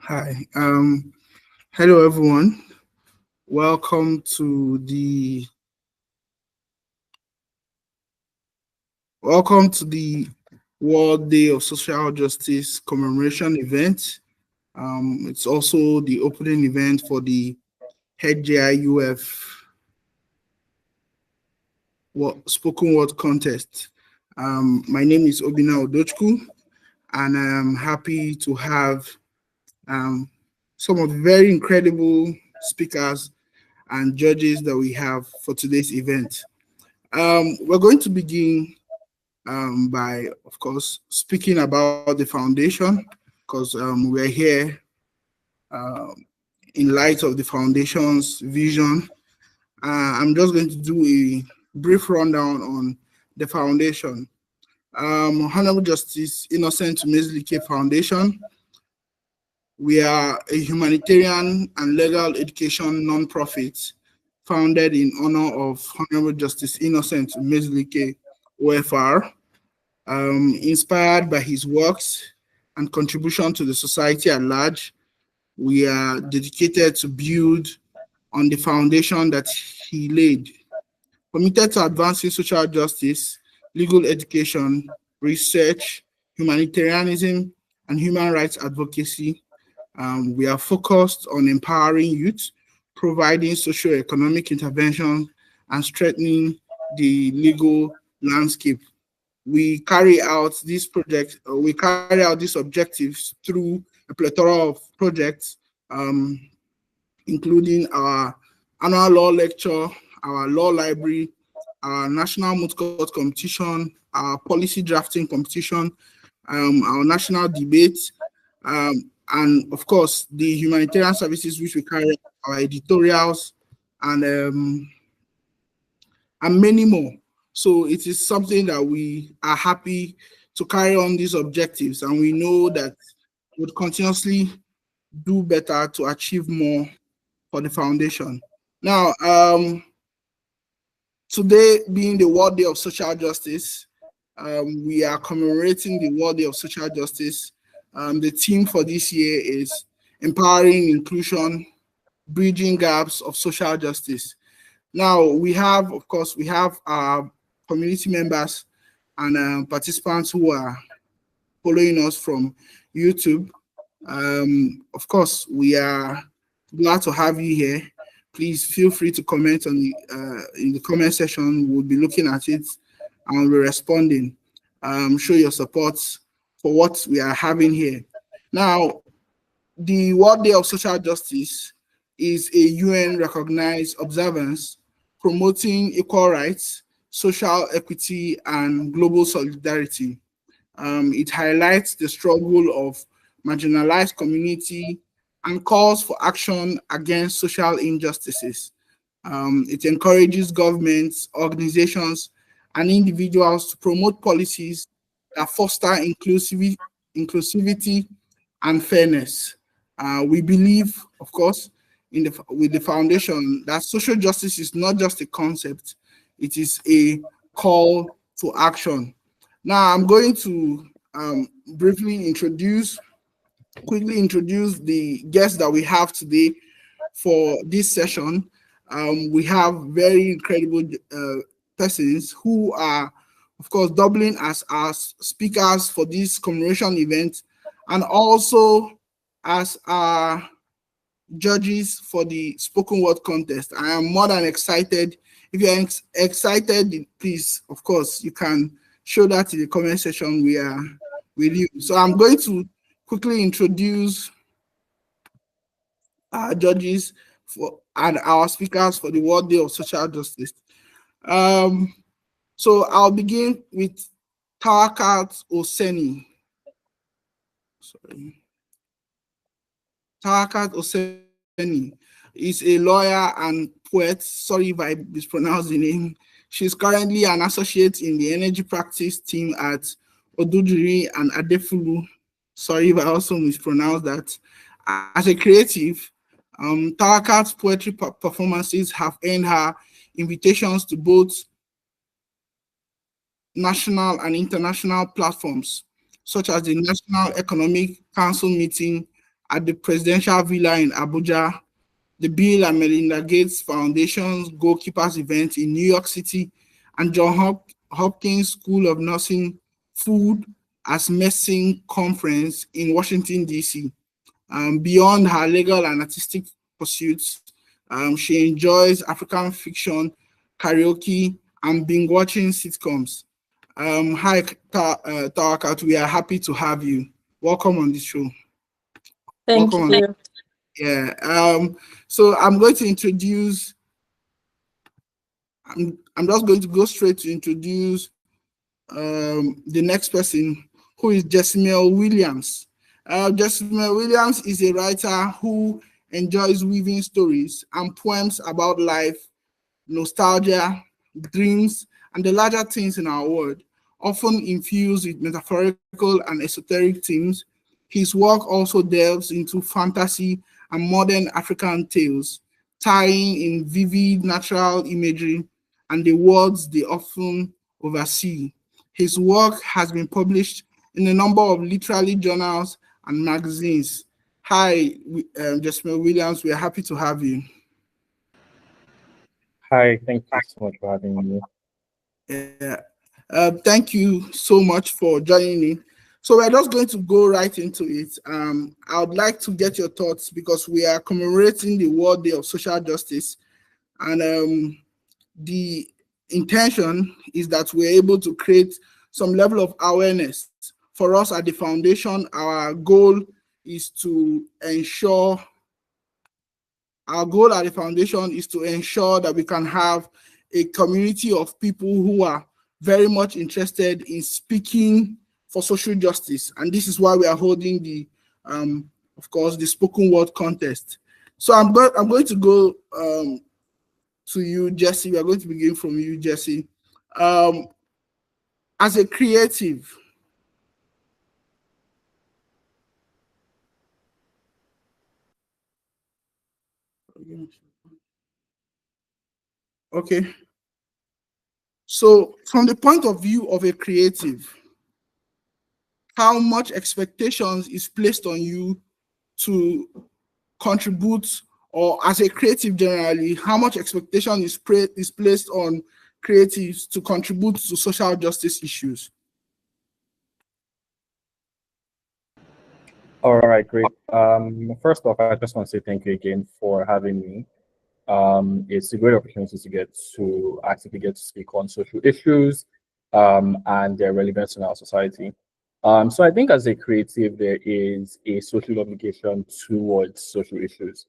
Hi. Hello everyone. Welcome to the World Day of Social Justice commemoration event. It's also the opening event for the Hjiuf spoken word contest. My name is Obina Odochku, and I'm happy to have um, some of the very incredible speakers and judges that we have for today's event. We're going to begin by, of course, speaking about the foundation, because we're here um, in light of the foundation's vision. I'm just going to do a brief rundown on the foundation. Honorable Justice Innocent Umezilike Foundation. We are a humanitarian and legal education nonprofit founded in honor of Honorable Justice Innocent Umezilike OFR, inspired by his works and contribution to the society at large. We are dedicated to build on the foundation that he laid, committed to advancing social justice, legal education, research, humanitarianism, and human rights advocacy. We are focused on empowering youth, providing socio-economic intervention, and strengthening the legal landscape. We carry out these objectives through a plethora of projects, um, including our annual law lecture, our law library, our national moot court competition, our policy drafting competition, our national debate, and of course the humanitarian services which we carry, our editorials, and many more. So it is something that we are happy to carry on these objectives, and we know that we'll continuously do better to achieve more for the foundation. Now, today being the World Day of Social Justice, we are commemorating the World Day of Social Justice. The theme for this year is empowering inclusion, bridging gaps of social justice. Now, we have, of course, we have our community members and participants who are following us from YouTube. Of course, we are glad to have you here. Please feel free to comment on in the comment section. We'll be looking at it and we're responding. Show your support for what we are having here. Now, the World Day of Social Justice is a UN recognized observance promoting equal rights, social equity, and global solidarity. It highlights the struggle of marginalized community and calls for action against social injustices. It encourages governments, organizations, and individuals to promote policies that foster inclusivity and fairness. We believe, of course, with the foundation that social justice is not just a concept, it is a call to action. Now, I'm going to quickly introduce the guests that we have today for this session. We have very incredible persons who are, of course, doubling as our speakers for this commemoration event, and also as our judges for the spoken word contest. I am more than excited. If you're excited, please, of course, you can show that in the comment section. We are with you. So I'm going to quickly introduce our judges and our speakers for the World Day of Social Justice. So I'll begin with Tawakat Oseni. Tawakat Oseni is a lawyer and poet. Sorry if I mispronounced the name. She's currently an associate in the energy practice team at Odudiri and Adefulu. Sorry if I also mispronounced that. As a creative, Tawakat's poetry performances have earned her invitations to both national and international platforms, such as the National Economic Council meeting at the Presidential Villa in Abuja, the Bill and Melinda Gates Foundation's Goalkeepers event in New York City, and Hopkins School of Nursing Food as Medicine Conference in Washington, D.C. Beyond her legal and artistic pursuits, she enjoys African fiction, karaoke, and binge watching sitcoms. Hi, Tawakat. We are happy to have you. Welcome on the show. Thank Welcome on. you. Yeah. So I'm going to introduce. I'm just going to go straight to introduce the next person, who is Jessamel Williams. Jessamel Williams is a writer who enjoys weaving stories and poems about life, nostalgia, dreams, and the larger things in our world, often infused with metaphorical and esoteric themes. His work also delves into fantasy and modern African tales, tying in vivid natural imagery and the worlds they often oversee. His work has been published in a number of literary journals and magazines. Hi, Jessamel Williams, we are happy to have you. Hi, thank you so much for having me. Yeah. Thank you so much for joining me. So we're just going to go right into it. I would like to get your thoughts because we are commemorating the World Day of Social Justice, and the intention is that we're able to create some level of awareness. For us at the foundation, is to ensure our goal at the foundation is to ensure that we can have a community of people who are very much interested in speaking for social justice. And this is why we are holding the, of course, the spoken word contest. So I'm going to go to you, Jesse. We are going to begin from you, Jesse. As a creative, okay. So from the point of view of a creative, how much expectations is placed on you to contribute, or as a creative generally, how much expectation is placed on creatives to contribute to social justice issues? All right, great. First off, I just want to say thank you again for having me. It's a great opportunity to get to actively get to speak on social issues and their relevance in our society. So I think as a creative, there is a social obligation towards social issues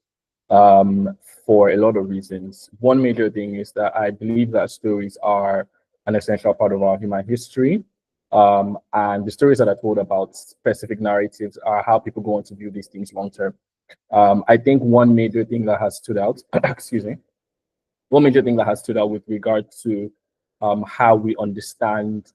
um, for a lot of reasons. One major thing is that I believe that stories are an essential part of our human history. And the stories that are told about specific narratives are how people go on to view these things long term. I think one major thing that has stood out, excuse me, one major thing that has stood out with regard to how we understand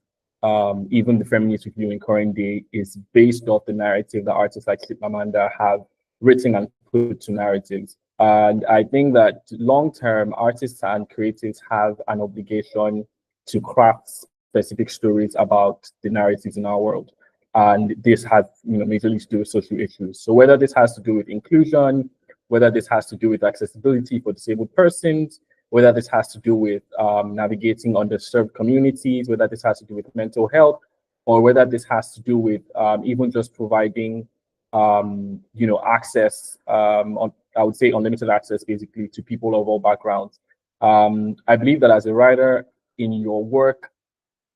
even the feminist review in current day is based off the narrative that artists like Chimamanda have written and put to narratives. And I think that long term, artists and creatives have an obligation to craft specific stories about the narratives in our world. And this has, majorly to do with social issues. So whether this has to do with inclusion, whether this has to do with accessibility for disabled persons, whether this has to do with navigating underserved communities, whether this has to do with mental health, or whether this has to do with even just providing, access, I would say unlimited access, basically, to people of all backgrounds. I believe that as a writer in your work,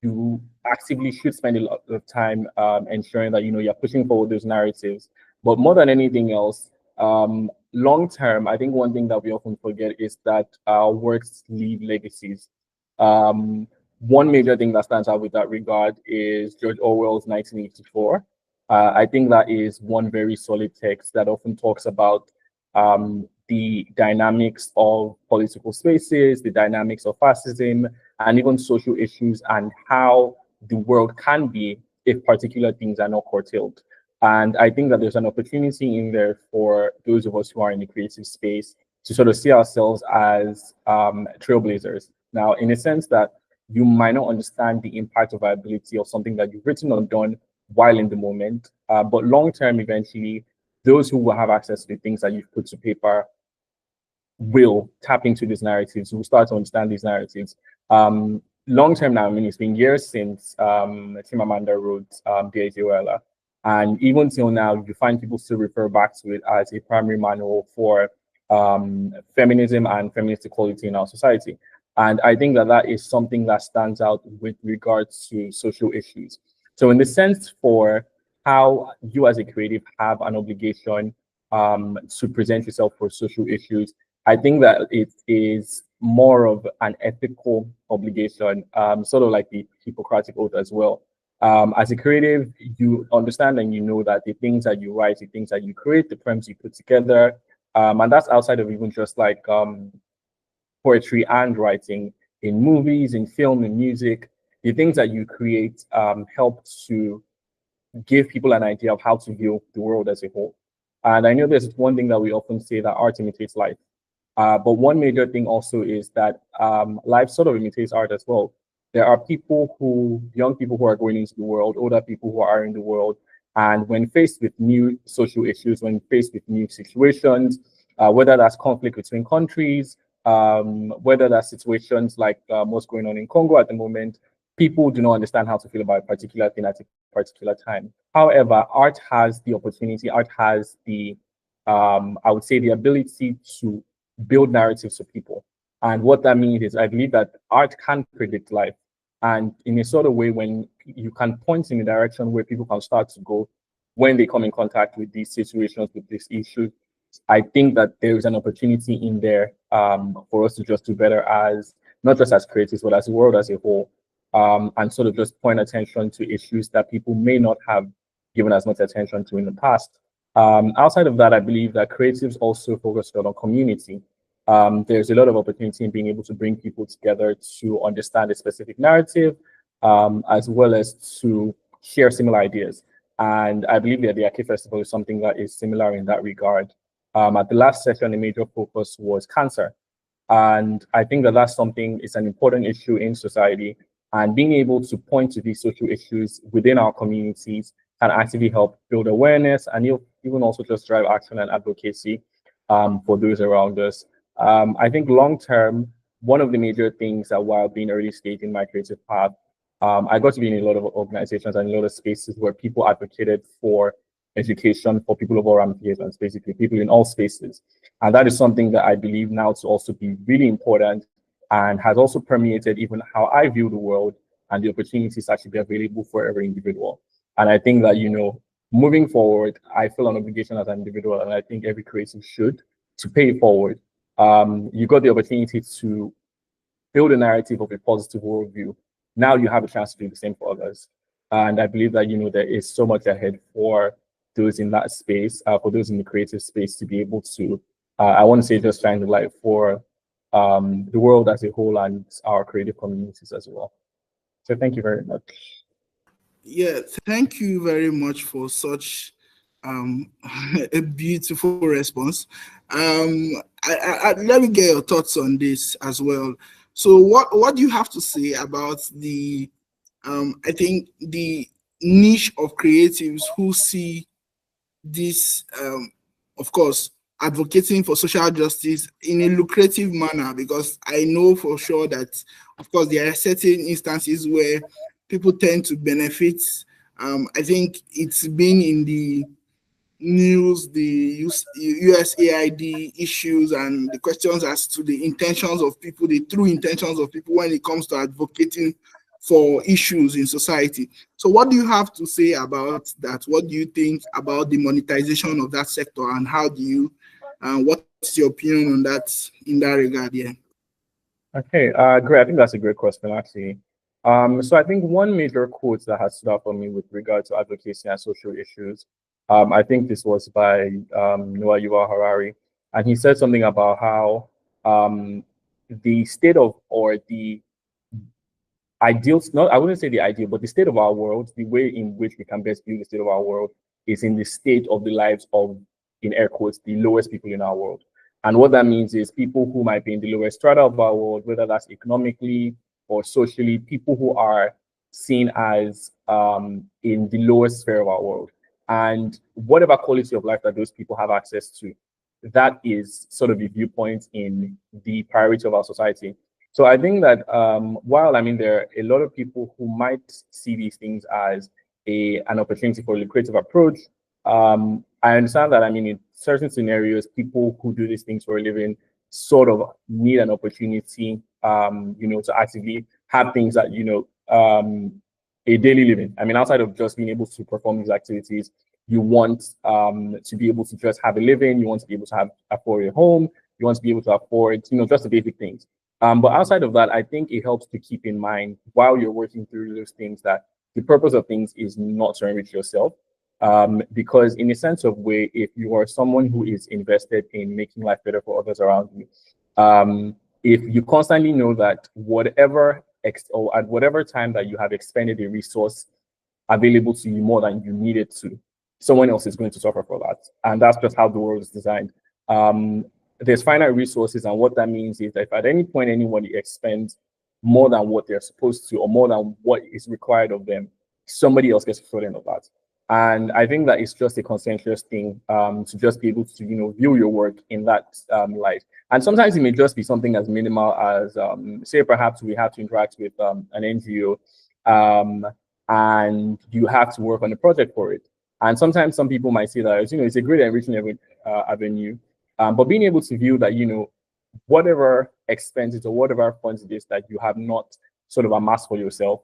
you actively should spend a lot of time ensuring that you're pushing forward those narratives. But more than anything else, long term, I think one thing that we often forget is that our works leave legacies. One major thing that stands out with that regard is George Orwell's 1984. I think that is one very solid text that often talks about the dynamics of political spaces, the dynamics of fascism, and even social issues, and how the world can be if particular things are not curtailed. And I think that there's an opportunity in there for those of us who are in the creative space to sort of see ourselves as trailblazers. Now, in a sense that you might not understand the impact or viability of something that you've written or done while in the moment, but long term, eventually, those who will have access to the things that you've put to paper will tap into these narratives, will start to understand these narratives. Long term now, I mean, it's been years since Chimamanda wrote Dear Joella. And even till now, you find people still refer back to it as a primary manual for feminism and feminist equality in our society. And I think that that is something that stands out with regards to social issues. So, in the sense for how you as a creative have an obligation to present yourself for social issues, I think that it is more of an ethical obligation, sort of like the Hippocratic Oath as well. As a creative, you understand and you know that the things that you write, the things that you create, the poems you put together, and that's outside of even just like poetry and writing in movies, in film, in music. The things that you create help to give people an idea of how to view the world as a whole. And I know there's one thing that we often say that art imitates life. But one major thing also is that life sort of imitates art as well. There are young people who are going into the world, older people who are in the world, and when faced with new social issues, when faced with new situations, whether that's conflict between countries, whether that's situations like what's going on in Congo at the moment, people do not understand how to feel about a particular thing at a particular time. However, art has the opportunity, art has the, I would say, the ability to build narratives for people. And what that means is I believe that art can predict life. And in a sort of way, when you can point in a direction where people can start to go when they come in contact with these situations, with these issues, I think that there is an opportunity in there for us to just do better as not just as creatives, but as a world as a whole, and sort of just point attention to issues that people may not have given as much attention to in the past. Outside of that, I believe that creatives also focus a lot on community. There's a lot of opportunity in being able to bring people together to understand a specific narrative, as well as to share similar ideas. And I believe that the Aki Festival is something that is similar in that regard. At the last session, a major focus was cancer. And I think that that's something, it's an important issue in society. And being able to point to these social issues within our communities can actively help build awareness and even also just drive action and advocacy for those around us. I think long term, one of the major things that while being early stage in my creative path, I got to be in a lot of organizations and a lot of spaces where people advocated for education for people of all ramifications, basically people in all spaces. And that is something that I believe now to also be really important and has also permeated even how I view the world and the opportunities actually be available for every individual. And I think that, moving forward, I feel an obligation as an individual, and I think every creative should, to pay it forward. You got the opportunity to build a narrative of a positive worldview. Now you have a chance to do the same for others. And I believe that, there is so much ahead for those in that space, for those in the creative space to be able to, I want to say, just shine the light for the world as a whole and our creative communities as well. So thank you very much. Yeah, thank you very much for such a beautiful response. Let me get your thoughts on this as well. So, what do you have to say about the I think the niche of creatives who see this, of course, advocating for social justice in a lucrative manner? Because I know for sure that, of course, there are certain instances where people tend to benefit. I think it's been in the news, the USAID issues and the questions as to the intentions of people, the true intentions of people when it comes to advocating for issues in society. So what do you have to say about that? What do you think about the monetization of that sector, and how do you, what's your opinion on that in that regard? Yeah. Okay, great. I think that's a great question, actually. So I think one major quote that has stood out for me with regard to advocacy and social issues, I think this was by Noah Yuval Harari, and he said something about how the state of, or the ideal, not, I wouldn't say the ideal, but the state of our world, the way in which we can best view the state of our world is in the state of the lives of, in air quotes, the lowest people in our world. And what that means is people who might be in the lowest strata of our world, whether that's economically or socially, people who are seen as in the lowest sphere of our world. and whatever quality of life that those people have access to, that is sort of the viewpoint in the priority of our society. So I think that while I mean there are a lot of people who might see these things as an opportunity for a lucrative approach, I understand that I mean in certain scenarios, people who do these things for a living sort of need an opportunity, to actively have things that a daily living. I mean, outside of just being able to perform these activities, you want to be able to just have a living. You want to be able to afford a home. You want to be able to afford, just the basic things. But outside of that, I think it helps to keep in mind while you're working through those things that the purpose of things is not to enrich yourself. Because in a sense of way, if you are someone who is invested in making life better for others around you, if you constantly know that or at whatever time that you have expended a resource available to you more than you needed to, someone else is going to suffer for that. And that's just how the world is designed. There's finite resources, and what that means is that if at any point anybody expends more than what they're supposed to or more than what is required of them, somebody else gets the front end of that. And I think that it's just a consensus thing to just be able to, view your work in that light. And sometimes it may just be something as minimal as, say, perhaps we have to interact with an NGO and you have to work on a project for it. And sometimes some people might say that, it's a great enrichment avenue. But being able to view that, whatever expenses or whatever funds it is that you have not sort of amassed for yourself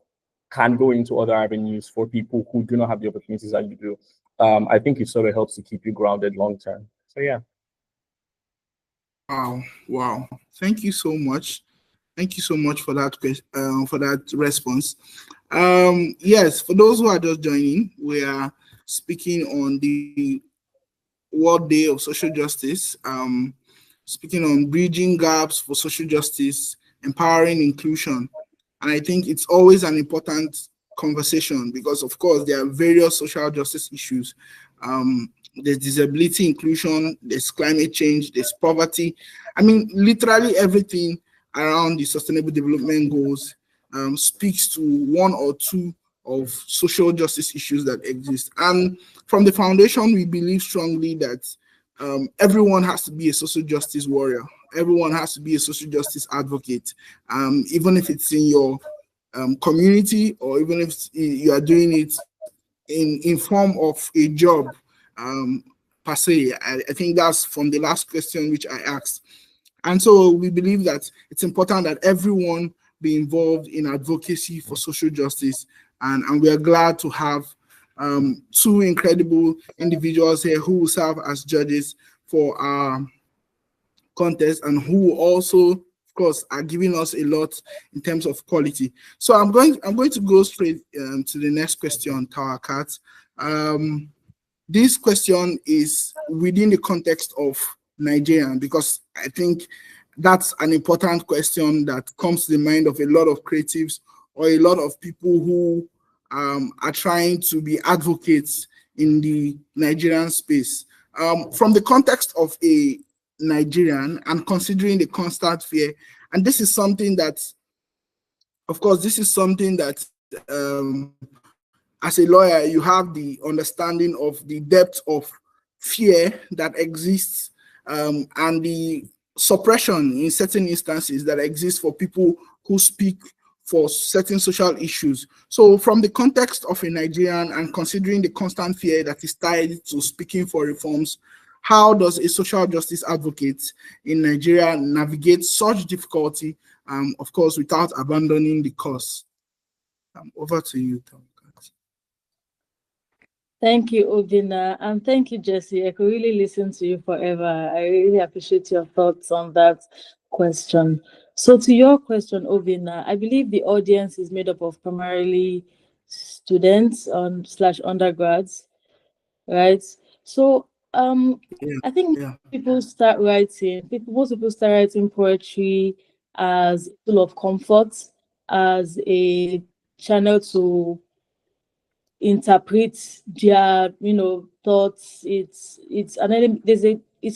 can go into other avenues for people who do not have the opportunities that you do. I think it sort of helps to keep you grounded long term. So yeah. Wow. Thank you so much. Thank you so much for that response. Yes, for those who are just joining, we are speaking on the World Day of Social Justice, speaking on bridging gaps for social justice, empowering inclusion. And I think it's always an important conversation because, of course, there are various social justice issues. There's disability inclusion, there's climate change, there's poverty. I mean, literally everything around the Sustainable Development Goals speaks to one or two of social justice issues that exist. And from the foundation, we believe strongly that everyone has to be a social justice warrior. Everyone has to be a social justice advocate, even if it's in your community or even if you are doing it in form of a job per se. I think that's from the last question which I asked. And so we believe that it's important that everyone be involved in advocacy for social justice. And we are glad to have two incredible individuals here who will serve as judges for our contest and who also, of course, are giving us a lot in terms of quality. So I'm going to go straight to the next question, Tower Cat. This question is within the context of Nigerian, because I think that's an important question that comes to the mind of a lot of creatives or a lot of people who are trying to be advocates in the Nigerian space. From the context of a Nigerian and considering the constant fear, and this is something that, of course, this is something that as a lawyer, you have the understanding of the depth of fear that exists and the suppression in certain instances that exists for people who speak for certain social issues. So from the context of a Nigerian and considering the constant fear that is tied to speaking for reforms, how does a social justice advocate in Nigeria navigate such difficulty, of course, without abandoning the cause? Over to you, Tom. Thank you, Obina, and thank you, Jesse. I could really listen to you forever. I really appreciate your thoughts on that question. So to your question, Obina, I believe the audience is made up of primarily students slash undergrads, right? So I think most people start writing poetry as a tool of comfort, as a channel to interpret their thoughts. It's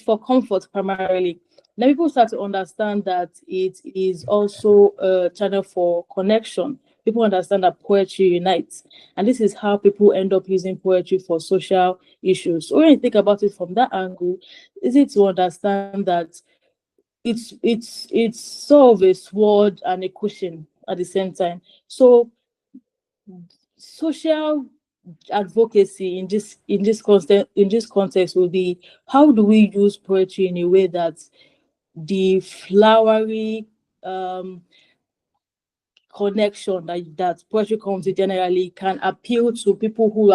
for comfort primarily. Then people start to understand that it is also a channel for connection, people understand that poetry unites. And this is how people end up using poetry for social issues. So when you think about it from that angle, is it to understand that it's sort of a sword and a cushion at the same time. So social advocacy in this context will be, how do we use poetry in a way that the flowery connection that poetry comes with generally can appeal to people who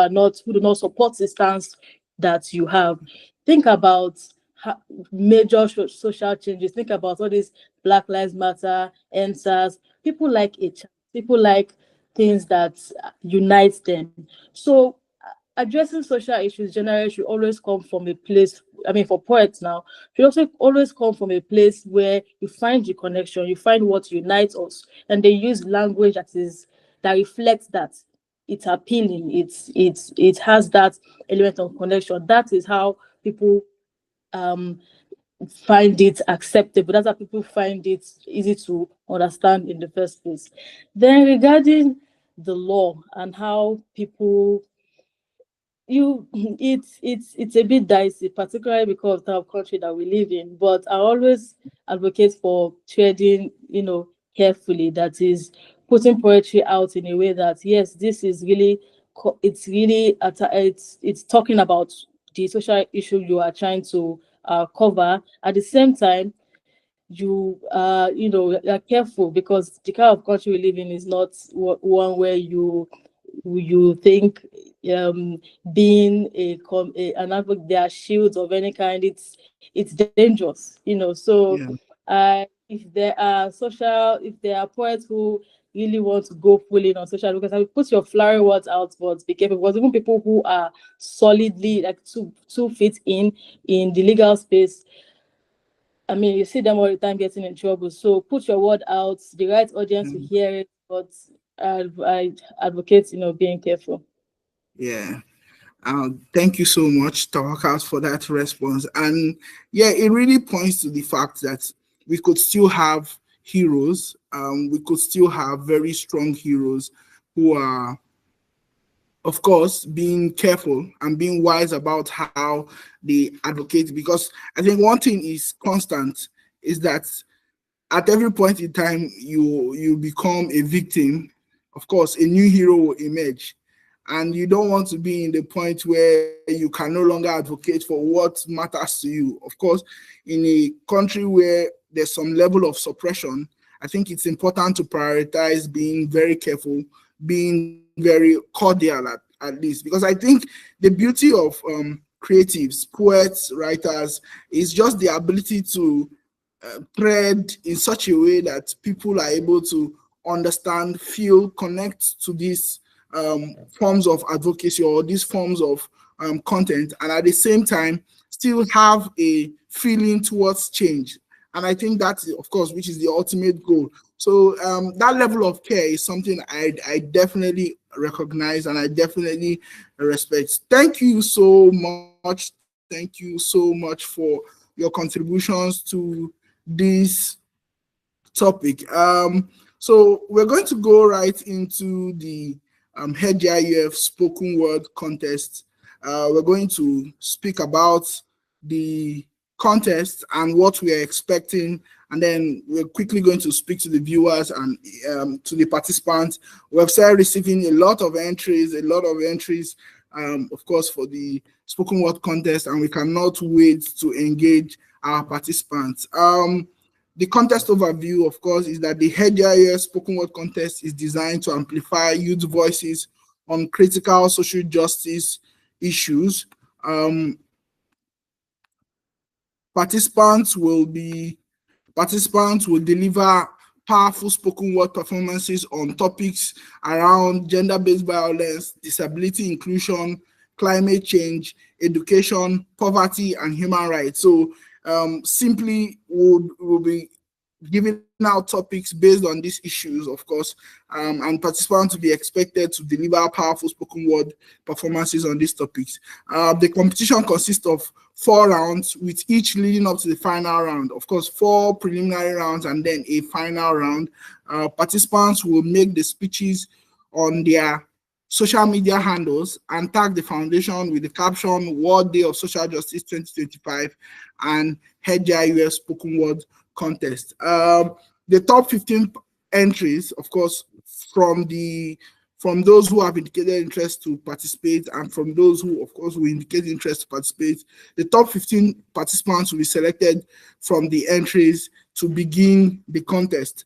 do not support the stance that you have. Think about major social changes. Think about all these Black Lives Matter, NSAS. People like it. People like things that unite them. So addressing social issues generally should always come from a place, I mean, for poets now, should also always come from a place where you find the connection, you find what unites us, and they use language that reflects that. It's appealing, it has that element of connection. That is how people find it acceptable. That's how people find it easy to understand in the first place. Then regarding the law and how people it's a bit dicey, particularly because of the type of country that we live in. But I always advocate for treading, carefully. That is putting poetry out in a way that yes, this is really it's really it's talking about the social issue you are trying to cover. At the same time, you're careful, because the kind of country we live in is not one where you think being an advocate, there are shields of any kind. It's dangerous, so Yeah. if there are poets who really want to go full in on social, because I will put your flowery words out, but be careful, because even people who are solidly like 2 feet in the legal space, I mean, you see them all the time getting in trouble. So put your word out. The right audience will hear it, but I advocate, being careful. Yeah. Thank you so much, Tawakas, for that response. And yeah, it really points to the fact that we could still have heroes. We could still have very strong heroes who are, of course, being careful and being wise about how they advocate. Because I think one thing is constant is that at every point in time you become a victim, of course a new hero will emerge, and you don't want to be in the point where you can no longer advocate for what matters to you. Of course, in a country where there's some level of suppression, I think it's important to prioritize being very careful, being very cordial at least, because I think the beauty of creatives, poets, writers is just the ability to thread in such a way that people are able to understand, feel, connect to these forms of advocacy or these forms of content, and at the same time still have a feeling towards change. And I think that's, of course, which is the ultimate goal. So that level of care is something I definitely recognize and I definitely respect. Thank you so much. Thank you so much for your contributions to this topic. So we're going to go right into the Hjiuf spoken word contest. We're going to speak about the contest and what we are expecting, and then we're quickly going to speak to the viewers and to the participants. We've started receiving a lot of entries, of course, for the spoken word contest, and we cannot wait to engage our participants. The contest overview, of course, is that the Hjiuf spoken word contest is designed to amplify youth voices on critical social justice issues. Participants will deliver powerful spoken word performances on topics around gender-based violence, disability inclusion, climate change, education, poverty, and human rights. So simply will be giving out topics based on these issues, of course, and participants will be expected to deliver powerful spoken word performances on these topics. The competition consists of 4 rounds, with each leading up to the final round. Of course, 4 preliminary rounds and then a final round. Participants will make the speeches on their social media handles and tag the foundation with the caption World Day of Social Justice 2025 and Hjiuf Spoken Word Contest. The top 15 entries, of course, from those who have indicated interest to participate and from those who, of course, will indicate interest to participate, the top 15 participants will be selected from the entries to begin the contest.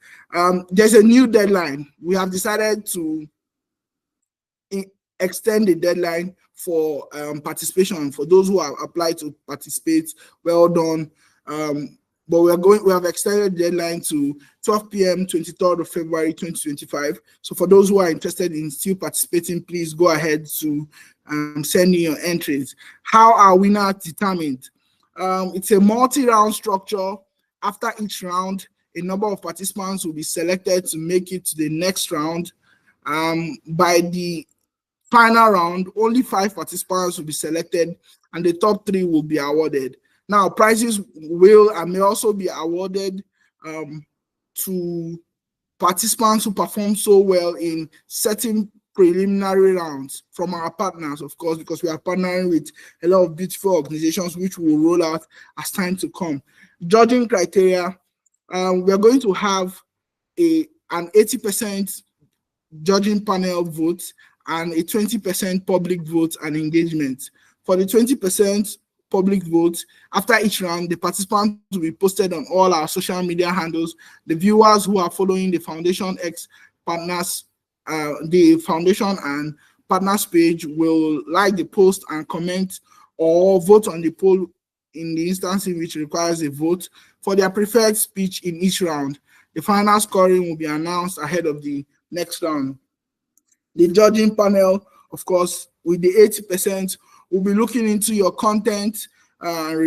There's a new deadline. We have decided to extend the deadline for participation for those who have applied to participate. Well done. But we have extended the deadline to 12 p.m. 23rd of February 2025. So for those who are interested in still participating, please go ahead to send in your entries. How are winners determined? It's a multi-round structure. After each round, a number of participants will be selected to make it to the next round. By the final round, only 5 participants will be selected and the top 3 will be awarded. Now, prizes will and may also be awarded to participants who perform so well in certain preliminary rounds from our partners, of course, because we are partnering with a lot of beautiful organizations which will roll out as time to come. Judging criteria, we are going to have an 80% judging panel vote and a 20% public vote and engagement. For the 20% public vote, after each round, the participants will be posted on all our social media handles. The viewers who are following the Foundation X partners, the Foundation and partners page will like the post and comment or vote on the poll in the instance in which requires a vote for their preferred speech in each round. The final scoring will be announced ahead of the next round. The judging panel, of course, with the 80%, will be looking into your content and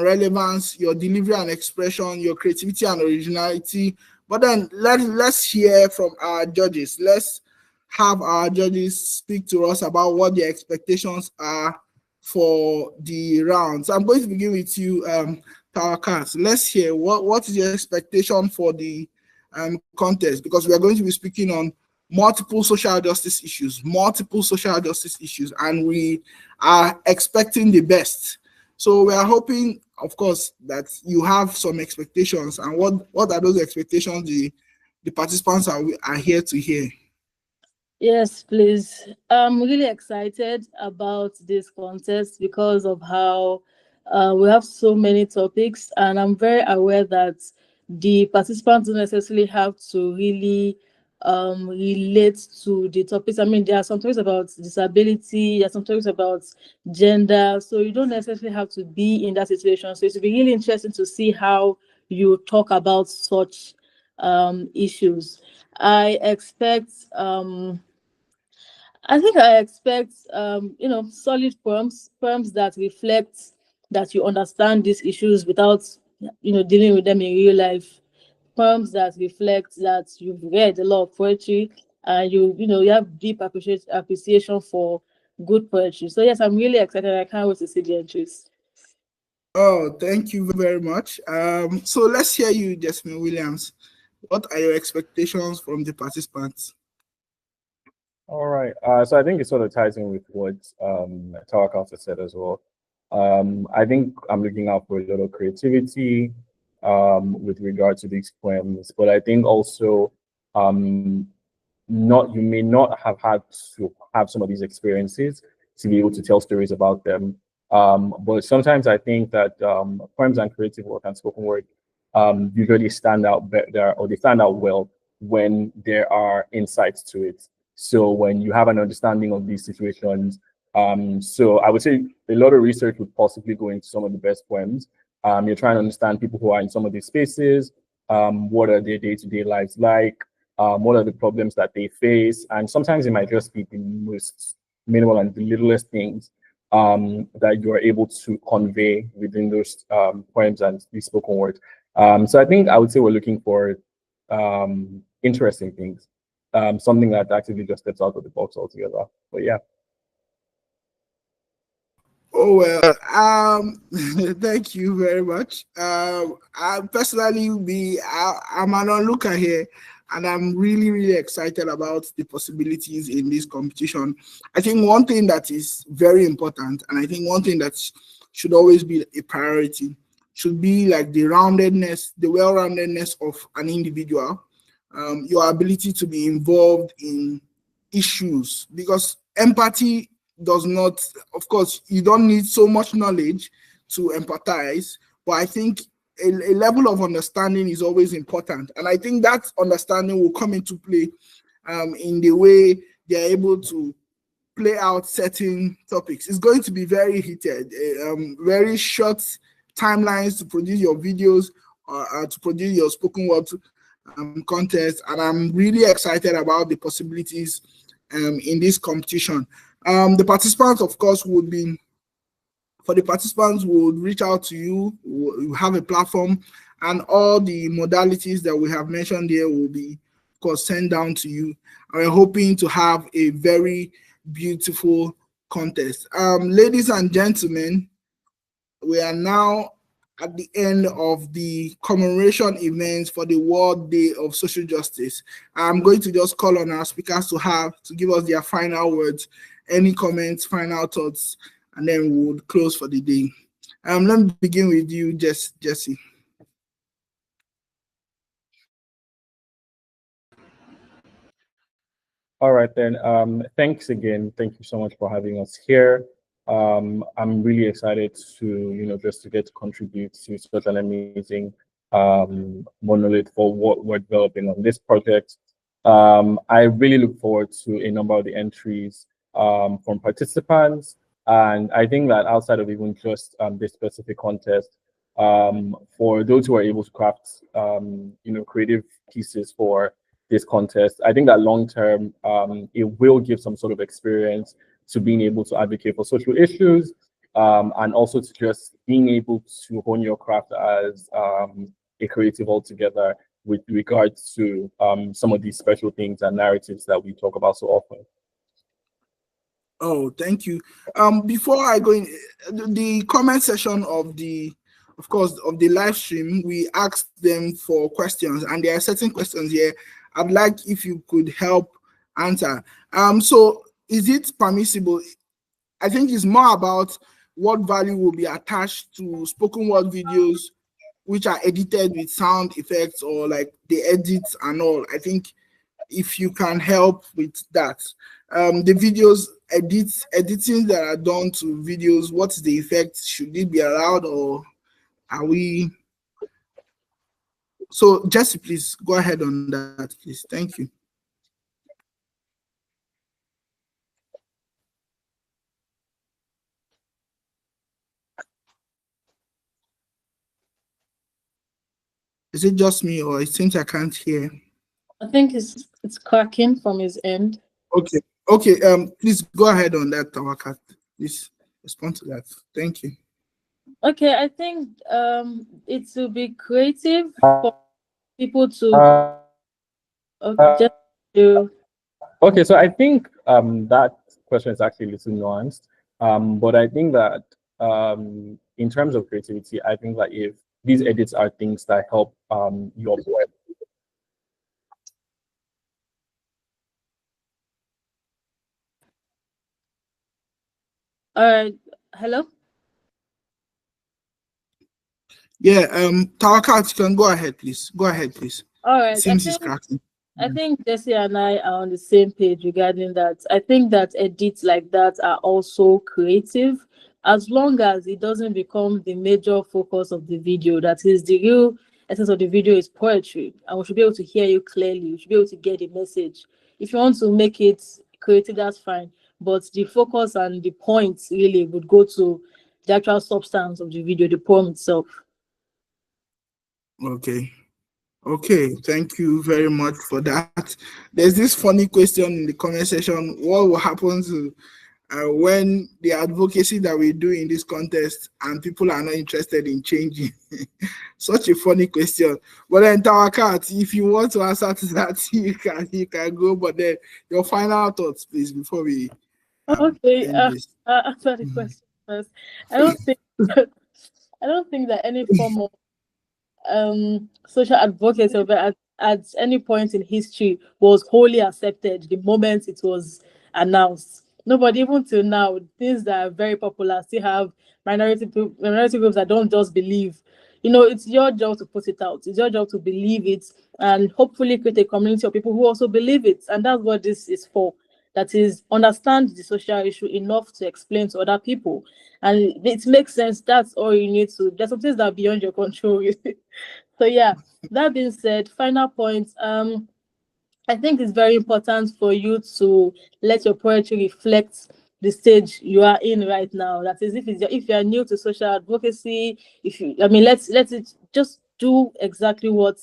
relevance, your delivery and expression, your creativity and originality. But then let's hear from our judges. Let's have our judges speak to us about what their expectations are for the rounds. I'm going to begin with you, Tawakat. Let's hear what is your expectation for the contest, because we are going to be speaking on multiple social justice issues, and we are expecting the best. So we are hoping, of course, that you have some expectations, and what are those expectations the participants are here to hear? Yes, please. I'm really excited about this contest because of how we have so many topics, and I'm very aware that the participants don't necessarily have to really relate to the topics. I mean, there are some topics about disability, there are some topics about gender, so you don't necessarily have to be in that situation. So it will be really interesting to see how you talk about such issues. I expect solid poems that reflect that you understand these issues without dealing with them in real life. Poems that reflect that you've read a lot of poetry and you have deep appreciation for good poetry. So yes, I'm really excited. I can't wait to see the entries. Oh, thank you very much. So let's hear you, Jasmine Williams. What are your expectations from the participants? All right. So I think it sort of ties in with what Tawakal said as well. I think I'm looking out for a lot of creativity with regard to these poems, but I think also you may not have had to have some of these experiences to be able to tell stories about them. But sometimes I think that poems and creative work and spoken word usually stand out better, or they stand out well when there are insights to it. So when you have an understanding of these situations, so I would say a lot of research would possibly go into some of the best poems. You're trying to understand people who are in some of these spaces, what are their day-to-day lives like, what are the problems that they face, and sometimes it might just be the most minimal and the littlest things that you are able to convey within those poems and the spoken word. So I think I would say we're looking for interesting things, something that actually just steps out of the box altogether. But yeah. Oh well, thank you very much. I personally I'm an onlooker here, and I'm really really excited about the possibilities in this competition. I think one thing that is very important, and I think one thing that should always be a priority, should be like the roundedness, the well-roundedness of an individual, your ability to be involved in issues, because empathy does not, of course, you don't need so much knowledge to empathize, but I think a level of understanding is always important. And I think that understanding will come into play in the way they're able to play out certain topics. It's going to be very heated, very short timelines to produce your videos or to produce your spoken word contest. And I'm really excited about the possibilities in this competition. The participants, of course, would be, for the participants, would reach out to you, you have a platform, and all the modalities that we have mentioned here will be, of course, sent down to you. And we're hoping to have a very beautiful contest. Ladies and gentlemen, we are now at the end of the commemoration events for the World Day of Social Justice. I'm going to just call on our speakers to give us their final words, any comments, final thoughts, and then we would close for the day. Let me begin with you, Jesse. All right then. Thanks again. Thank you so much for having us here. I'm really excited to, just to get to contribute to such an amazing monolith for what we're developing on this project. I really look forward to a number of the entries from participants. And I think that outside of even just this specific contest, for those who are able to craft, creative pieces for this contest, I think that long term, it will give some sort of experience to being able to advocate for social issues, and also to just being able to hone your craft as a creative altogether with regards to some of these special things and narratives that we talk about so often. Oh, thank you. Before I go in, the comment section of of course, of the live stream, we asked them for questions, and there are certain questions here I'd like if you could help answer. So is it permissible? I think it's more about what value will be attached to spoken word videos which are edited with sound effects or like the edits and all. I think if you can help with that. The videos editing that are done to videos, what's the effect? Should it be allowed, or are we? So Jesse, please go ahead on that, please. Thank you. Is it just me, or it seems I can't hear? I think it's cracking from his end. Okay. Okay. Please go ahead on that, Tawakat. Please respond to that. Thank you. Okay, I think it will be creative for people to just do. Okay, so I think that question is actually a little nuanced, but I think that in terms of creativity, I think that if these edits are things that help your web. All right, hello. Yeah. Tawakat, you can go ahead, please. Go ahead, please. All right, It seems it's cracking. I think Jesse and I are on the same page regarding that. I think that edits like that are also creative, as long as it doesn't become the major focus of the video. That is, the real essence of the video is poetry, and we should be able to hear you clearly. We should be able to get the message. If you want to make it creative, that's fine. But the focus and the points really would go to the actual substance of the video, the poem itself. Okay. Okay, thank you very much for that. There's this funny question in the comment section. What will happen to when the advocacy that we do in this contest and people are not interested in changing? Such a funny question. But then Tawakat, if you want to answer to that, you can go. But then your final thoughts, please, before we Okay, end this. answer the question. Because I don't think I don't think that any form of social advocacy at any point in history was wholly accepted the moment it was announced. Nobody, even till now, things that are very popular still have minority groups that don't just believe. It's your job to put it out. It's your job to believe it, and hopefully create a community of people who also believe it. And that's what this is for. That is, understand the social issue enough to explain to other people, and it makes sense. That's all you need to. There's some things that are beyond your control. So yeah, that being said, final point. I think it's very important for you to let your poetry reflect the stage you are in right now. That is, if you are new to social advocacy, if you, I mean, let it just do exactly what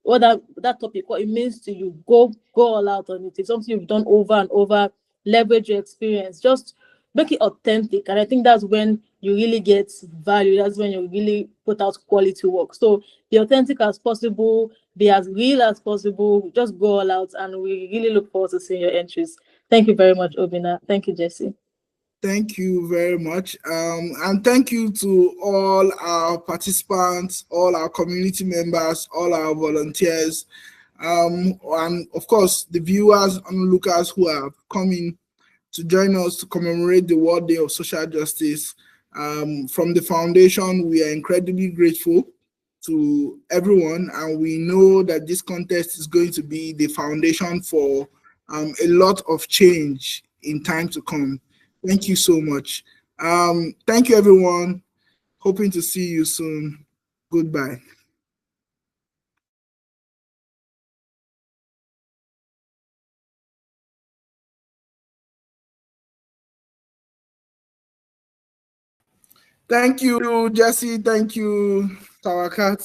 that topic, what it means to you. Go all out on it. It's something you've done over and over. Leverage your experience. Just make it authentic, and I think that's when you really get value. That's when you really put out quality work. So be authentic as possible, be as real as possible. Just go all out, and we really look forward to seeing your entries. Thank you very much, Obina. Thank you, Jesse. Thank you very much. And thank you to all our participants, all our community members, all our volunteers, and of course, the viewers and lookers who have come in to join us to commemorate the World Day of Social Justice. From the foundation, we are incredibly grateful to everyone, and we know that this contest is going to be the foundation for a lot of change in time to come. Thank you so much. Thank you, everyone. Hoping to see you soon. Goodbye. Thank you, Jesse. Thank you, Tawakat.